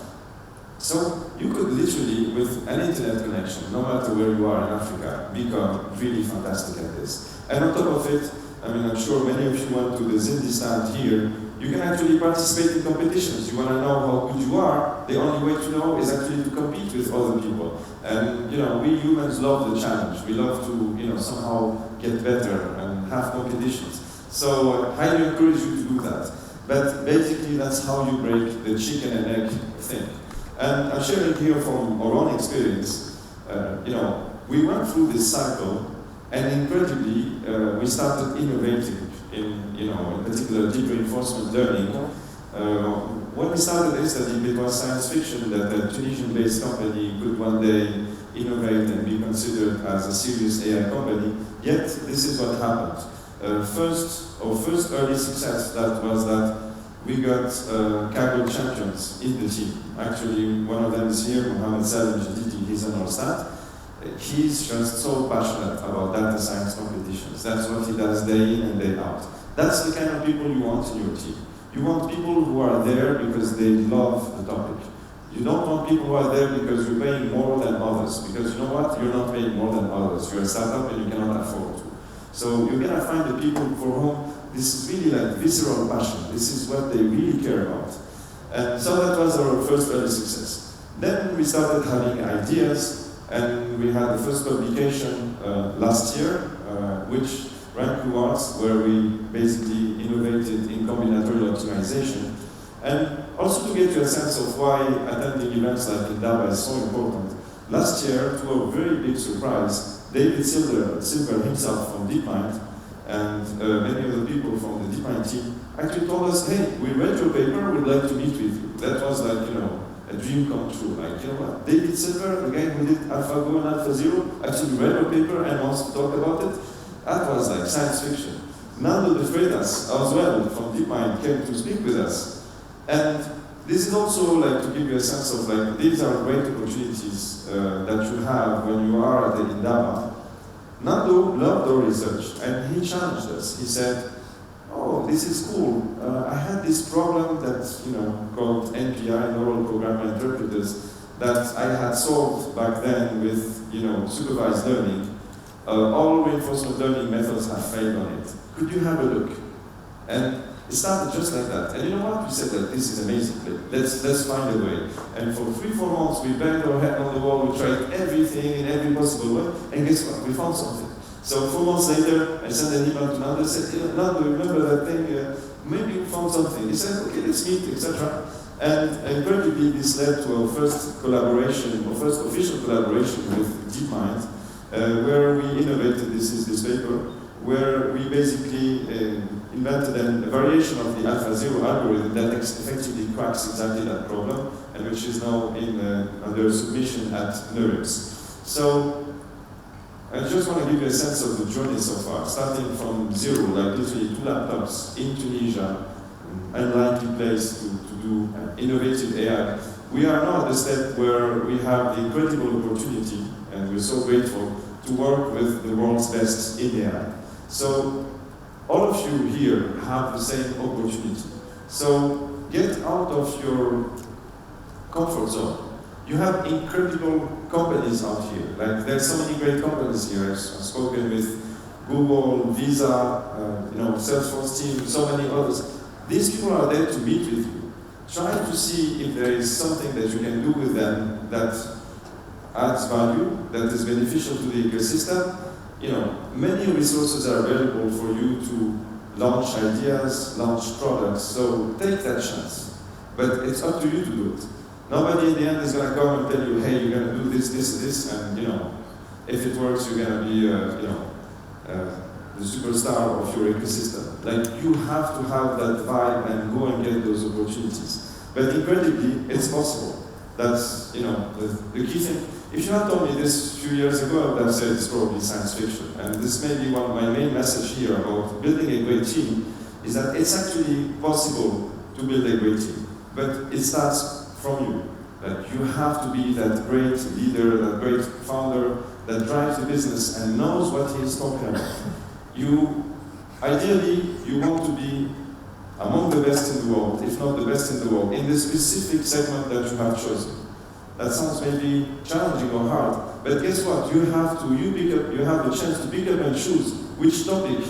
So you could literally, with an internet connection, no matter where you are in Africa, become really fantastic at this. And on top of it, I mean, I'm sure many of you went to the Zindi stand here. You can actually participate in competitions. You want to know how good you are, the only way to know is actually to compete with other people. And, you know, we humans love the challenge. We love to, you know, somehow get better and have competitions. So I highly encourage you to do that. But basically, that's how you break the chicken and egg thing. And I'm sharing here from our own experience. You know, we went through this cycle, and incredibly, we started innovating in, you know, in particular deep reinforcement learning. When we started InstaDeep, it was science fiction that a Tunisian-based company could one day innovate and be considered as a serious AI company. Yet, this is what happened. Our first early success that was that we got Kaggle champions in the team. Actually, one of them is here, Mohammed Salim Jadidi, he's on our staff. He's just so passionate about data science competitions. That's what he does day in and day out. That's the kind of people you want in your team. You want people who are there because they love the topic. You don't want people who are there because you're paying more than others. Because you know what? You're not paying more than others. You're a startup and you cannot afford to. So you're gonna find the people for whom this is really like visceral passion. This is what they really care about. And so that was our first early success. Then we started having ideas. And we had the first publication last year, which ranked awards, where we basically innovated in combinatorial optimization. And also to get you a sense of why attending events like Indaba is so important. Last year, to our very big surprise, David Silver himself from DeepMind and many other people from the DeepMind team actually told us, hey, we read your paper, we'd like to meet with you. That was like, you know, a dream come true. Like, you know what, David Silver, the guy who did AlphaGo and AlphaZero, actually read our paper and wants to talk about it. That was like science fiction. Nando de Freitas, as well, from DeepMind, came to speak with us. And this is also like to give you a sense of like, these are great opportunities that you have when you are at the Indaba. Nando loved our research and he challenged us. He said, oh, this is cool. I had this problem that, you know, called NPI, Neural Programming Interpreters, that I had solved back then with, you know, supervised learning. All reinforcement learning methods have failed on it. Could you have a look? And it started just like that. And you know what? We said that this is amazing. Let's find a way. And for 3-4 months, we banged our head on the wall. We tried everything in every possible way. And guess what? We found something. So 4 months later, I sent an email to Nando and said, Nando, remember that thing? Maybe you found something. He said, okay, let's meet, etc. And incredibly, this led to our first collaboration, our first official collaboration with DeepMind, where we innovated, this paper, where we basically invented a variation of the AlphaZero algorithm that effectively cracks exactly that problem, and which is now under submission at NeurIPS. So, I just want to give you a sense of the journey so far, starting from zero, like literally 2 laptops in Tunisia, an unlikely place to do innovative AI. We are now at the step where we have the incredible opportunity, and we're so grateful, to work with the world's best in AI. So, all of you here have the same opportunity. So, get out of your comfort zone. You have incredible companies out here. Like, there's so many great companies here. I've spoken with Google, Visa, Salesforce team, so many others. These people are there to meet with you. Try to see if there is something that you can do with them that adds value, that is beneficial to the ecosystem. Many resources are available for you to launch ideas, launch products. So take that chance. But it's up to you to do it. Nobody in the end is going to come and tell you, hey, you're going to do this, and if it works, you're going to be, the superstar of your ecosystem. Like, you have to have that vibe and go and get those opportunities. But incredibly, it's possible. That's, the key thing. If you had told me this a few years ago, I would have said it's probably science fiction. And this may be one of my main message here about building a great team, is that it's actually possible to build a great team. But it starts from you. That you have to be that great leader, that great founder, that drives the business and knows what he is talking about. Ideally, you want to be among the best in the world, if not the best in the world, in the specific segment that you have chosen. That sounds maybe challenging or hard, but guess what? You have the chance to pick up and choose which topic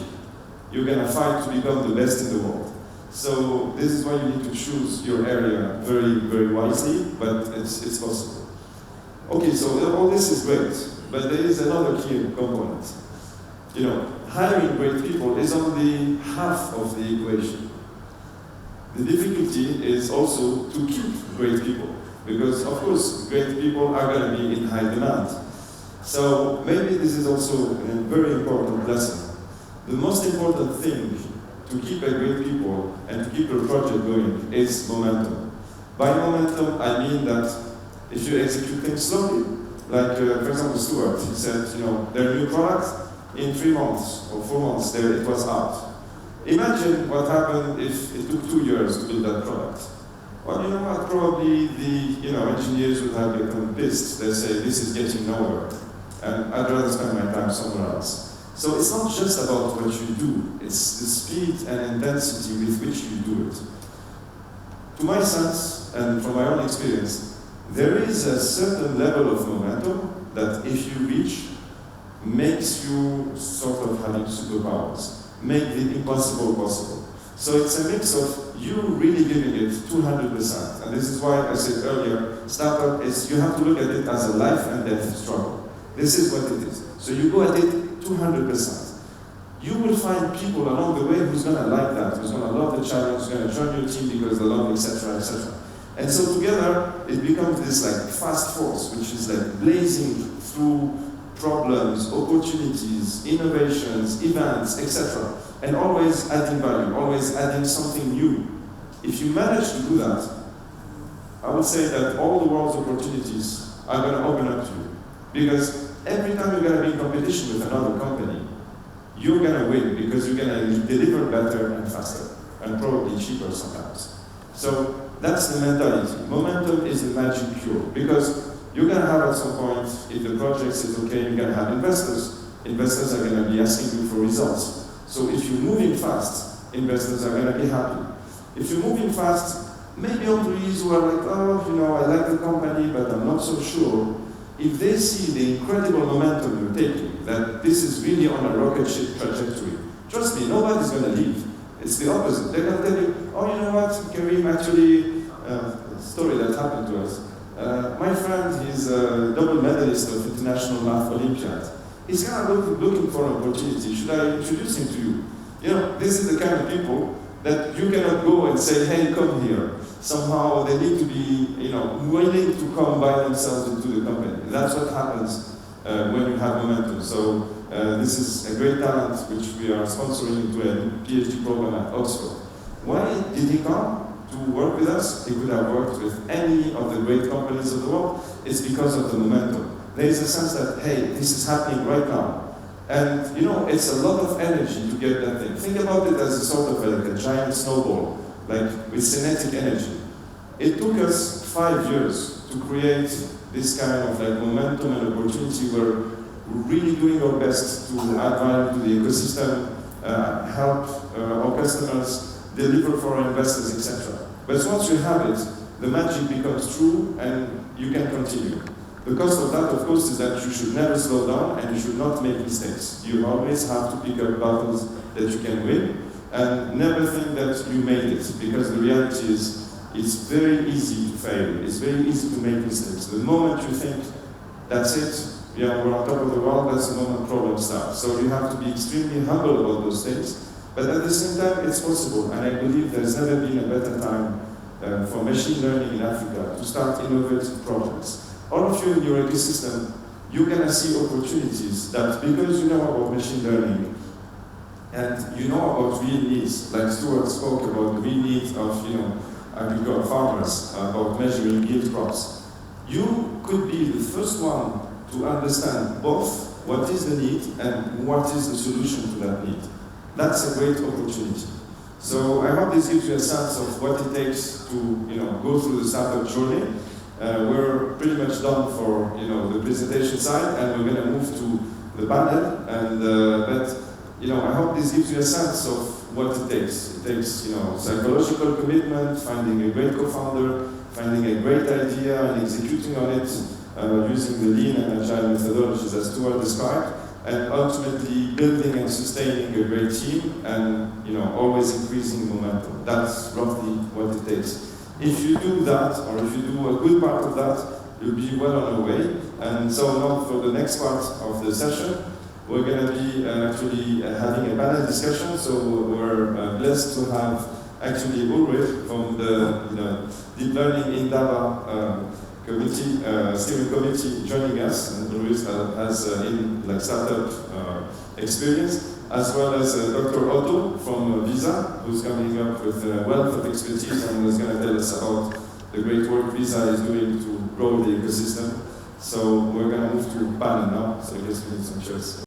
you're going to fight to become the best in the world. So this is why you need to choose your area very, very wisely, but it's possible. Okay, so all this is great, but there is another key component. Hiring great people is only half of the equation. The difficulty is also to keep great people, because of course great people are going to be in high demand. So maybe this is also a very important lesson. The most important thing to keep a great people and to keep your project going is momentum. By momentum, I mean that if you execute things slowly, like for example Stuart, he said, their new product, in 3 months or 4 months, it was out. Imagine what happened if it took 2 years to build that product. Well, you know what? Probably the engineers would have become pissed. They say this is getting nowhere, and I'd rather spend my time somewhere else. So it's not just about what you do; it's the speed and intensity with which you do it. To my sense, and from my own experience, there is a certain level of momentum that, if you reach, makes you sort of having superpowers, make the impossible possible. So it's a mix of you really giving it 200%. And this is why I said earlier, startup is, you have to look at it as a life and death struggle. This is what it is. So you go at it 200%. You will find people along the way who's going to like that, who's going to love the challenge, who's going to join your team because they love it, etc., etc. And so together, it becomes this like fast force, which is like blazing through problems, opportunities, innovations, events, etc. And always adding value, always adding something new. If you manage to do that, I would say that all the world's opportunities are going to open up to you. Because every time you're going to be in competition with another company, you're going to win because you're going to deliver better and faster, and probably cheaper sometimes. So that's the mentality. Momentum is the magic cure, because you're going to have at some point, if the project is okay, you're going to have investors. Investors are going to be asking you for results. So if you're moving fast, investors are going to be happy. If you're moving fast, maybe employees who are like, oh, I like the company, but I'm not so sure. If they see the incredible momentum you're taking, that this is really on a rocket ship trajectory, trust me, nobody's going to leave. It's the opposite. They're going to tell you, oh, you know what, Karim, actually, a story that happened to us. My friend, he's a double medalist of International Math Olympiad. he's kind of looking for an opportunity. Should I introduce him to you? You know, this is the kind of people that you cannot go and say, hey, come here. Somehow they need to be, you know, willing to come by themselves into the company. That's what happens when you have momentum. So this is a great talent which we are sponsoring into a PhD program at Oxford. Why did he come to work with us? He could have worked with any of the great companies of the world. It's because of the momentum. There is a sense that, hey, this is happening right now. And, you know, it's a lot of energy to get that thing. Think about it as a sort of like a giant snowball, like with kinetic energy. It took us 5 years to create this kind of like momentum and opportunity where we're really doing our best to add value to the ecosystem, help our customers, deliver for our investors, etc. But once you have it, the magic becomes true and you can continue. The cost of that, of course, is that you should never slow down and you should not make mistakes. You always have to pick up battles that you can win and never think that you made it, because the reality is it's very easy to fail. It's very easy to make mistakes. The moment you think, that's it, yeah, we're on top of the world, that's the moment problems start. So you have to be extremely humble about those things. But at the same time, it's possible. And I believe there's never been a better time for machine learning in Africa to start innovative projects. All of you in your ecosystem, you're going to see opportunities that, because you know about machine learning and you know about real needs, like Stuart spoke about the real needs of, you know, agricultural farmers, about measuring yield crops. You could be the first one to understand both what is the need and what is the solution to that need. That's a great opportunity. So I hope this gives you a sense of what it takes to, you know, go through the startup journey. We're pretty much done for, you know, the presentation side, and we're going to move to the panel. And but, you know, I hope this gives you a sense of what it takes. It takes, you know, psychological commitment, finding a great co-founder, finding a great idea and executing on it, using the lean and agile methodologies as Stuart described, and ultimately building and sustaining a great team, and, you know, always increasing momentum. That's roughly what it takes. If you do that, or if you do a good part of that, you'll be well on your way. And so now for the next part of the session, we're going to be actually having a panel discussion. So we're blessed to have actually Ulrich from the, you know, Deep Learning Indaba committee, steering committee, joining us, and Ulrich has in like startup experience, as well as Dr. Otto from Visa, who's coming up with a wealth of expertise and is going to tell us about the great work Visa is doing to grow the ecosystem. So we're going to move to panel now, so I guess we need some chairs.